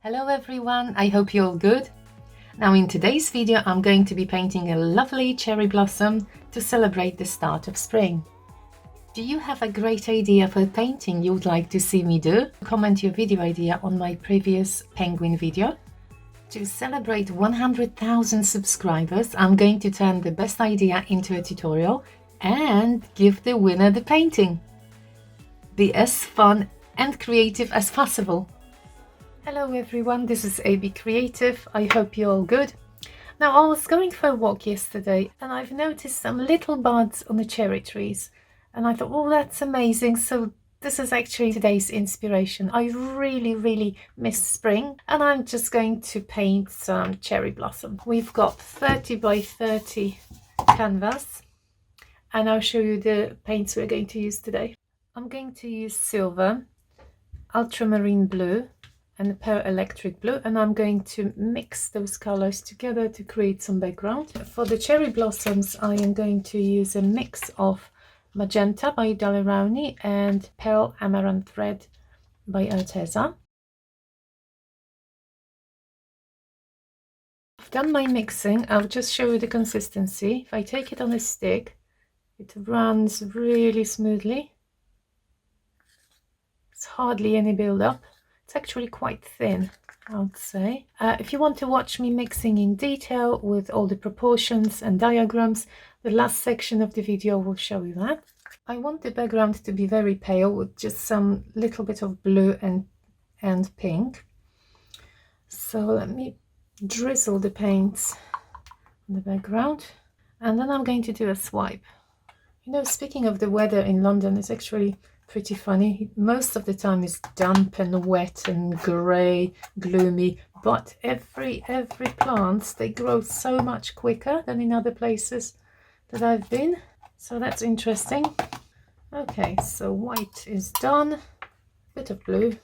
Hello everyone, I hope you're all good. Now in today's video I'm going to be painting a lovely cherry blossom to celebrate the start of spring. Do you have a great idea for painting you would like to see me do? Comment your video idea on my previous penguin video. To celebrate 100,000 subscribers, I'm going to turn the best idea into a tutorial and give the winner the painting. Be as fun and creative as possible. Hello everyone, this is AB Creative. I hope you're all good. Now I was going for a walk yesterday and I've noticed some little buds on the cherry trees and I thought, oh, that's amazing. So this is actually today's inspiration. I really miss spring and I'm just going to paint some cherry blossom. We've got 30 by 30 canvas and I'll show you the paints we're going to use today. I'm going to use silver, ultramarine blue and pearl electric blue, and I'm going to mix those colors together to create some background. For the cherry blossoms I am going to use a mix of magenta by Dalerani and pearl amaranth red by Arteza. I've done my mixing. I'll just show you the consistency. If I take it on a stick, it runs really smoothly. It's hardly any build-up. It's actually quite thin, I would say. If you want to watch me mixing in detail with all the proportions and diagrams, the last section of the video will show you that. I want the background to be very pale with just some little bit of blue and pink. So let me drizzle the paints on the background and then I'm going to do a swipe. You know, speaking of the weather in London, it's actually pretty funny. Most of the time it's damp and wet and grey, gloomy, but every plant, they grow so much quicker than in other places that I've been. So that's interesting. Okay, so white is done. Bit of blue.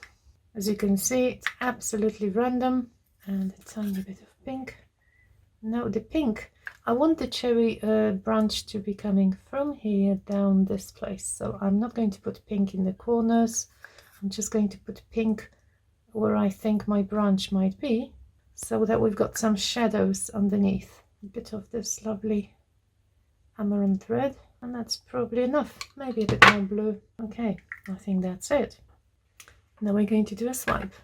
As you can see, it's absolutely random. And a tiny bit of pink. Now the pink, I want the cherry branch to be coming from here down this place. So I'm not going to put pink in the corners. I'm just going to put pink where I think my branch might be, so that we've got some shadows underneath. A bit of this lovely amaranth red, and that's probably enough. Maybe a bit more blue. Okay, I think that's it. Now we're going to do a swipe.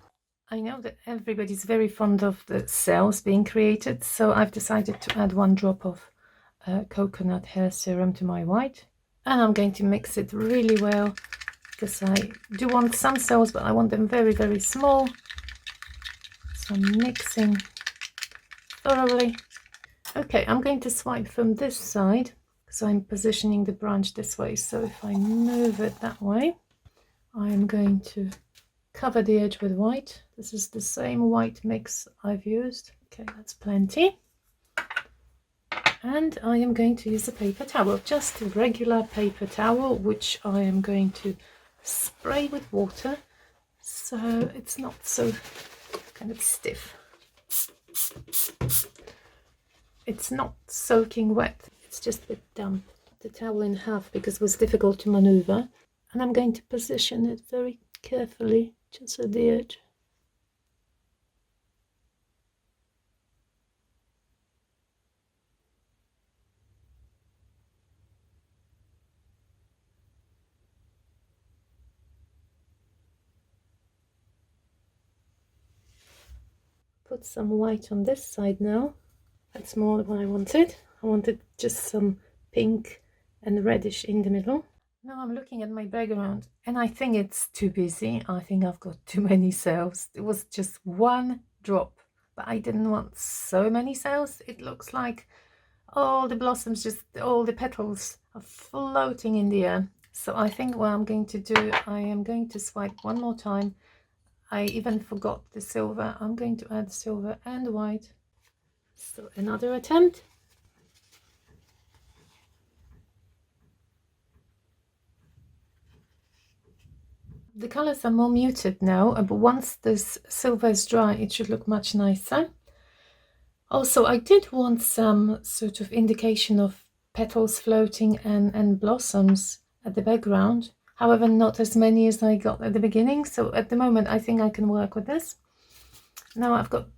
I know that everybody's very fond of the cells being created, so I've decided to add 1 drop of coconut hair serum to my white, and I'm going to mix it really well because I do want some cells, but I want them very small. So I'm mixing thoroughly. Okay, I'm going to swipe from this side because I'm positioning the branch this way. So if I move it that way, I'm going to cover the edge with white. This is the same white mix I've used. Okay, that's plenty. And I am going to use a paper towel, just a regular paper towel, which I am going to spray with water so it's not so kind of stiff. It's not soaking wet, it's just a bit damp. The towel in half because it was difficult to maneuver, and I'm going to position it very carefully just at the edge. Put some white on this side now. That's more than what I wanted. I wanted just some pink and reddish in the middle. Now I'm looking at my background and I think it's too busy. I think I've got too many cells. It was just 1 drop, but I didn't want so many cells. It looks like all the blossoms, just all the petals are floating in the air. So I think what I'm going to do, I am going to swipe 1 more time. I even forgot the silver. I'm going to add silver and white. So another attempt. The colors are more muted now, but once this silver is dry, it should look much nicer. Also, I did want some sort of indication of petals floating and blossoms at the background. However, not as many as I got at the beginning. So at the moment, I think I can work with this. Now I've got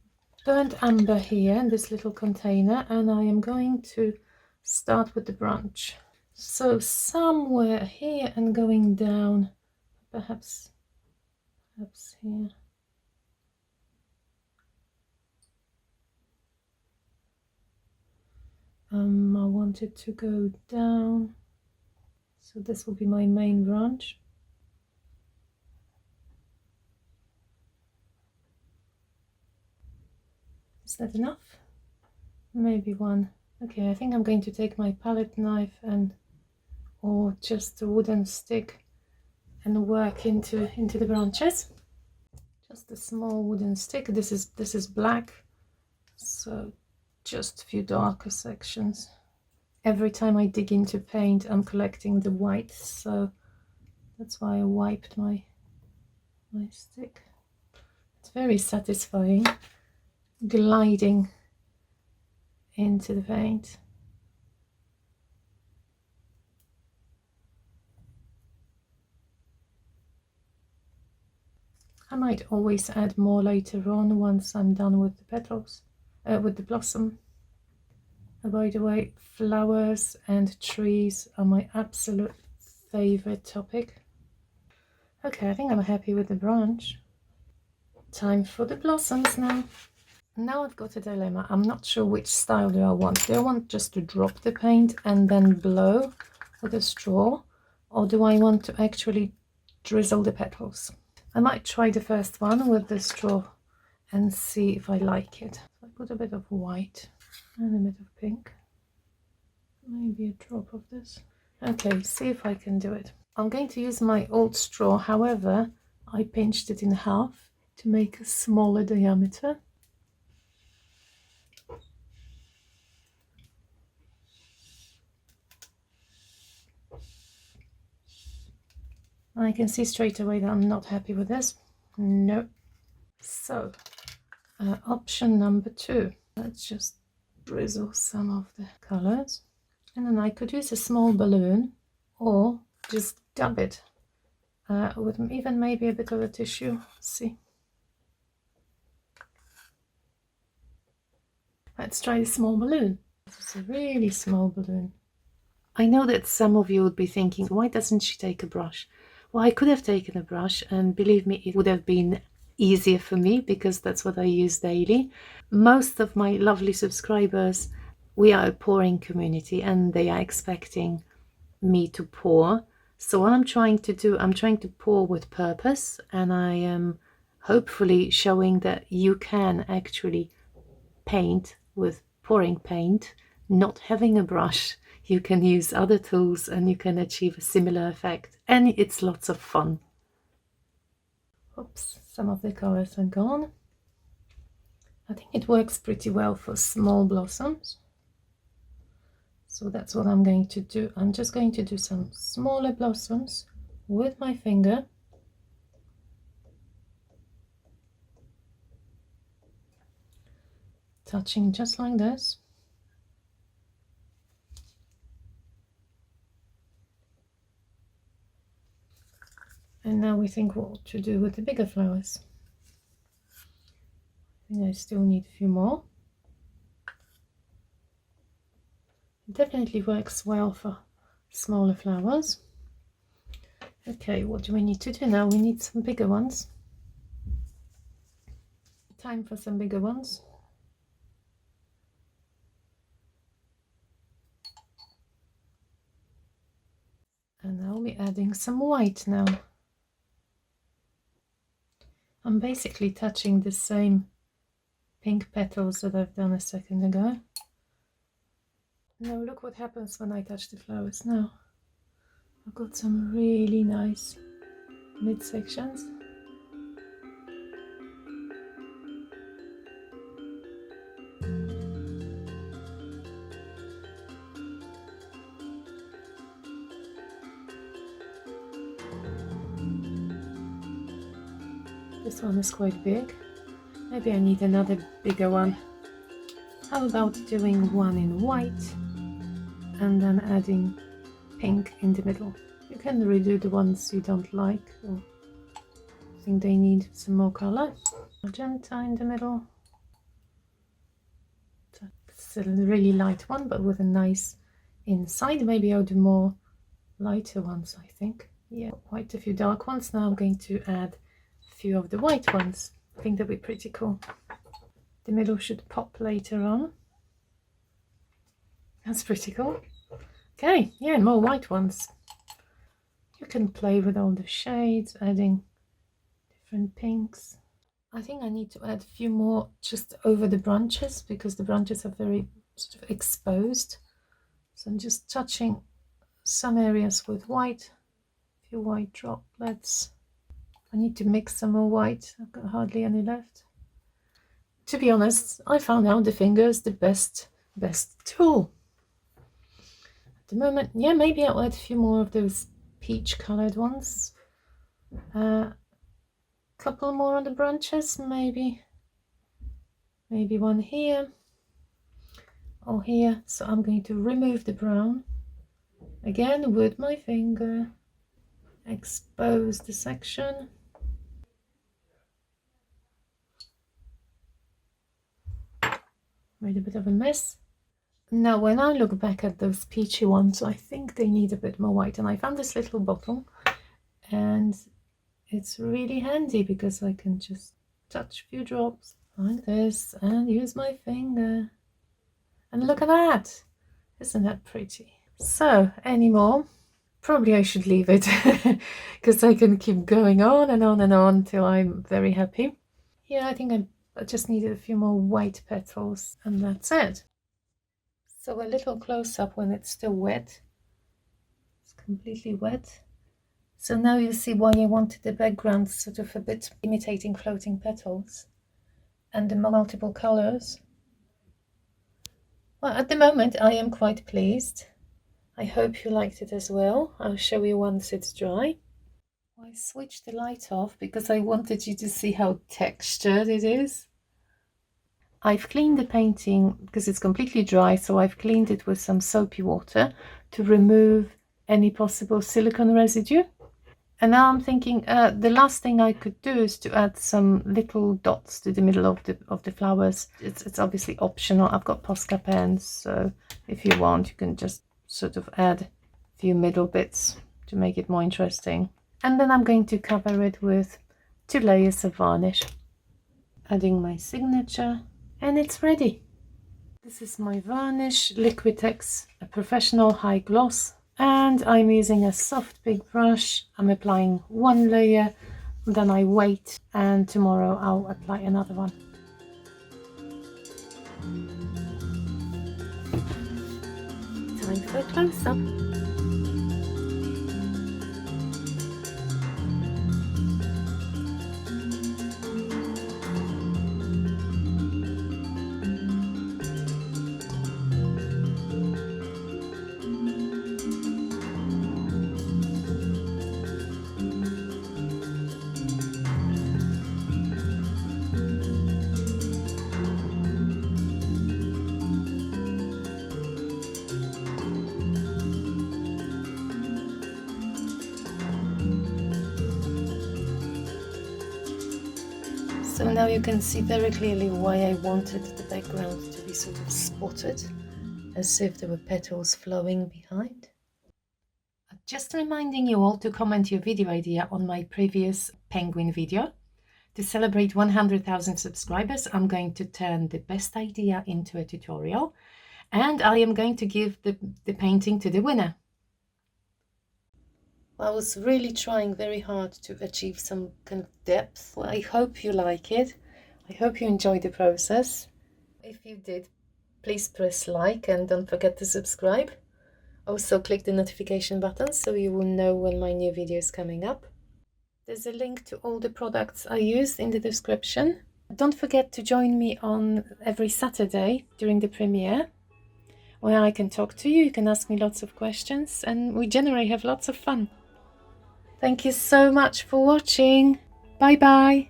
burnt umber here in this little container, and I am going to start with the branch. So somewhere here and going down, perhaps here. I want it to go down, so this will be my main branch. Is that enough? Maybe one. Okay, I think I'm going to take my palette knife and or just a wooden stick and work into the branches. Just a small wooden stick. This is black, so just a few darker sections. Every time I dig into paint, I'm collecting the white, so that's why I wiped my stick. It's very satisfying gliding into the paint. I might always add more later on once I'm done with the petals, with the blossom. By the way, flowers and trees are my absolute favorite topic. Okay, I think I'm happy with the branch. Time for the blossoms now. Now I've got a dilemma. I'm not sure which style do I want. Do I want just to drop the paint and then blow with a straw, or do I want to actually drizzle the petals? I might try the first one with the straw and see if I like it. So I put a bit of white and a bit of pink, maybe a drop of this. Okay, see if I can do it. I'm going to use my old straw, however I pinched it in half to make a smaller diameter. I can see straight away that I'm not happy with this. No. So option number 2, let's just drizzle some of the colors, and then I could use a small balloon or just dab it with even maybe a bit of a tissue. Let's see. Let's try the small balloon. This is a really small balloon. I know that some of you would be thinking, why doesn't she take a brush? Well, I could have taken a brush, and believe me, it would have been easier for me because that's what I use daily. Most of my lovely subscribers, we are a pouring community and they are expecting me to pour. So what I'm trying to do, I'm trying to pour with purpose, and I am hopefully showing that you can actually paint with pouring paint, not having a brush. You can use other tools and you can achieve a similar effect, and it's lots of fun. Oops, some of the colors are gone. I think it works pretty well for small blossoms. So that's what I'm going to do. I'm just going to do some smaller blossoms with my finger. Touching just like this. And now we think what to do with the bigger flowers. I think I still need a few more. It definitely works well for smaller flowers. Okay, what do we need to do now? We need some bigger ones. Time for some bigger ones. And I'll be adding some white now. I'm basically touching the same pink petals that I've done a second ago. Now look what happens when I touch the flowers now. I've got some really nice midsections. This one is quite big. Maybe I need another bigger one. How about doing one in white and then adding pink in the middle? You can redo the ones you don't like or think they need some more color. magenta in the middle. It's a really light one, but with a nice inside. Maybe I'll do more lighter ones, I think. Yeah, quite a few dark ones. Now I'm going to add a few of the white ones. I think that'll be pretty cool. The middle should pop later on. That's pretty cool. Okay, yeah, more white ones. You can play with all the shades, adding different pinks. I think I need to add a few more just over the branches, because the branches are very sort of exposed. So I'm just touching some areas with white, a few white droplets. I need to mix some more white. I've got hardly any left. To be honest, I found out the finger is the best tool at the moment. Yeah, maybe I'll add a few more of those peach colored ones. Couple more on the branches, maybe one here or here. So I'm going to remove the brown again with my finger, expose the section. Made a bit of a mess. Now when I look back at those peachy ones, I think they need a bit more white, and I found this little bottle, and it's really handy because I can just touch a few drops like this and use my finger, and look at that. Isn't that pretty? So any more? Probably I should leave it because I can keep going on and on and on till I'm very happy. Yeah, I think I just needed a few more white petals, and that's it. So a little close up when it's still wet. It's completely wet. So now you see why I wanted the background sort of a bit imitating floating petals and the multiple colors. Well, at the moment I am quite pleased. I hope you liked it as well. I'll show you once it's dry. I switched the light off because I wanted you to see how textured it is. I've cleaned the painting because it's completely dry, so I've cleaned it with some soapy water to remove any possible silicone residue. And now I'm thinking the last thing I could do is to add some little dots to the middle of the flowers. It's obviously optional. I've got Posca pens, so if you want you can just sort of add a few middle bits to make it more interesting. And then I'm going to cover it with 2 layers of varnish, adding my signature, and it's ready. This is my varnish, Liquitex, a professional high gloss, and I'm using a soft big brush. I'm applying 1 layer, then I wait, and tomorrow I'll apply another one. Time for a close-up. So now you can see very clearly why I wanted the background to be sort of spotted, as if there were petals flowing behind. Just reminding you all to comment your video idea on my previous penguin video. To celebrate 100,000 subscribers, I'm going to turn the best idea into a tutorial, and I am going to give the painting to the winner. I was really trying very hard to achieve some kind of depth. Well, I hope you like it. I hope you enjoyed the process. If you did, please press like and don't forget to subscribe. Also click the notification button so you will know when my new video is coming up. There's a link to all the products I use in the description. Don't forget to join me on every Saturday during the premiere, where I can talk to you. You can ask me lots of questions and we generally have lots of fun. Thank you so much for watching. Bye bye.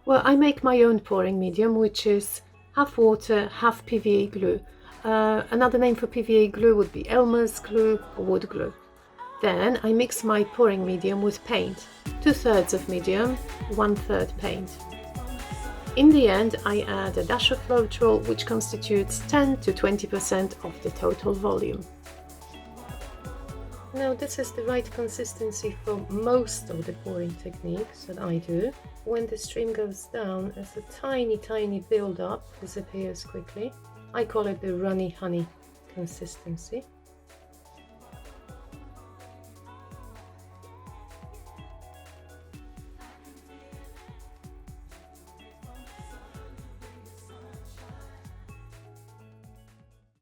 Well, I make my own pouring medium, which is half water, half PVA glue. Another name for PVA glue would be Elmer's glue or wood glue. Then I mix my pouring medium with paint, 2/3 of medium, 1/3 paint. In the end, I add a dash of Floetrol, which constitutes 10 to 20% of the total volume. Now this is the right consistency for most of the pouring techniques that I do. When the stream goes down, as a tiny build-up disappears quickly. I call it the runny honey consistency.